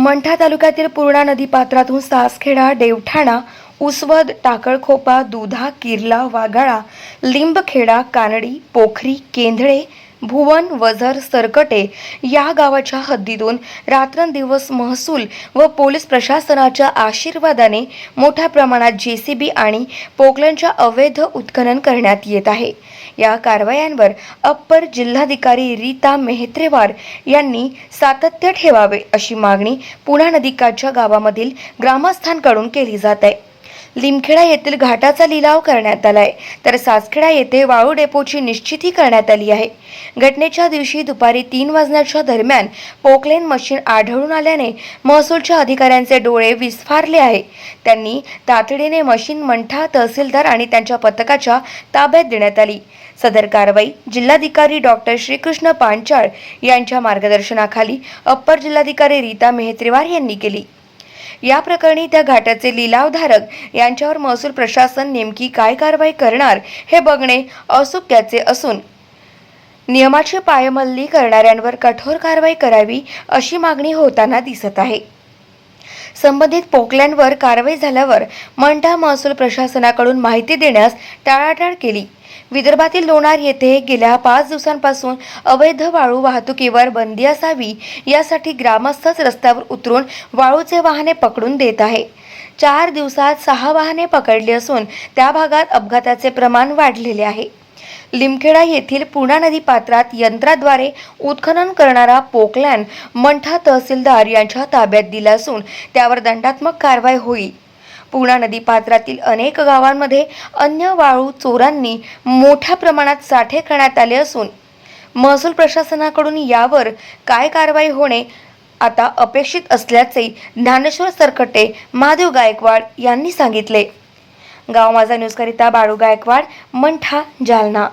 मंठा तालुक्यातील पूर्णा नदी पात्रातून सासखेडा, देवठाणा, उसवद, टाकळखोपा, दुधा, किर्ला, वाघाळा, लिंबखेडा, कानडी, पोखरी, केंधळे, भुवन, वझर, सरकटे या गावाच्या हद्दीतून रात्रंदिवस महसूल व पोलीस प्रशासनाच्या आशीर्वादाने मोठ्या प्रमाणात जेसीबी आणि पोकलनच्या अवैध उत्खनन करण्यात येत आहे। या कारवायांवर अप्पर जिल्हाधिकारी रीता मेहत्रेवार यांनी सातत्य ठेवावे अशी मागणी पूर्णा नदीकाठच्या गावामधील ग्रामस्थांकडून केली जात आहे। लिमखेडा येथील घाटाचा लिलाव करण्यात आलाय, तर सासखेडा येथे वाळू डेपोची निश्चिती करण्यात आली आहे। घटनेच्या दिवशी दुपारी 3 वाजण्याच्या दरम्यान पोकलेन मशीन आढळून आल्याने महसूलच्या अधिकाऱ्यांचे डोळे विस्फारले आहे। त्यांनी तातडीने मशीन मंठा तहसीलदार आणि त्यांच्या पथकाच्या ताब्यात देण्यात आली। सदर कारवाई जिल्हाधिकारी डॉक्टर श्रीकृष्ण पांचाळ यांच्या मार्गदर्शनाखाली अप्पर जिल्हाधिकारी रीता मेहत्रेवार यांनी केली। या प्रकरणी त्या घाटाचे लिलावधारक यांच्यावर महसूल प्रशासन नेमकी काय कारवाई करणार हे बघणे औत्सुक्याचे असून नियमाची पायमल्ली करणाऱ्यांवर कठोर कारवाई करावी अशी मागणी होताना दिसत आहे। संबंधित पोकलँडवर कारवाई झाल्यावर मंठा महसूल प्रशासनाकडून माहिती देण्यास टाळाटाळ केली। विदर्भातील लोणार येथे गेल्या 5 दिवसांपासून अवैध वाळू वाहतुकीवर बंदी असावी यासाठी ग्रामस्थच रस्त्यावर उतरून वाळूचे वाहने पकडून देत आहे। 4 दिवसात 6 वाहने पकडली असून त्या भागात अपघाताचे प्रमाण वाढलेले आहे। लिमखेडा येथील पूर्णा नदी पात्रात यंत्राद्वारे उत्खनन करणारा पोकलॅन मंठा तहसीलदार यांच्या ताब्यात दिला असून त्यावर दंडात्मक कारवाई होईल। पूर्णा नदी पात्रातील अनेक गावांमध्ये अन्य वाळू चोरांनी मोठ्या प्रमाणात साठे करण्यात आले असून महसूल प्रशासनाकडून यावर काय कारवाई होणे आता अपेक्षित असल्याचे ज्ञानेश्वर सरकटे, महादेव गायकवाड यांनी सांगितले। गाव माझा न्यूजकरिता बाळू गायकवाड, मंठा, जालना।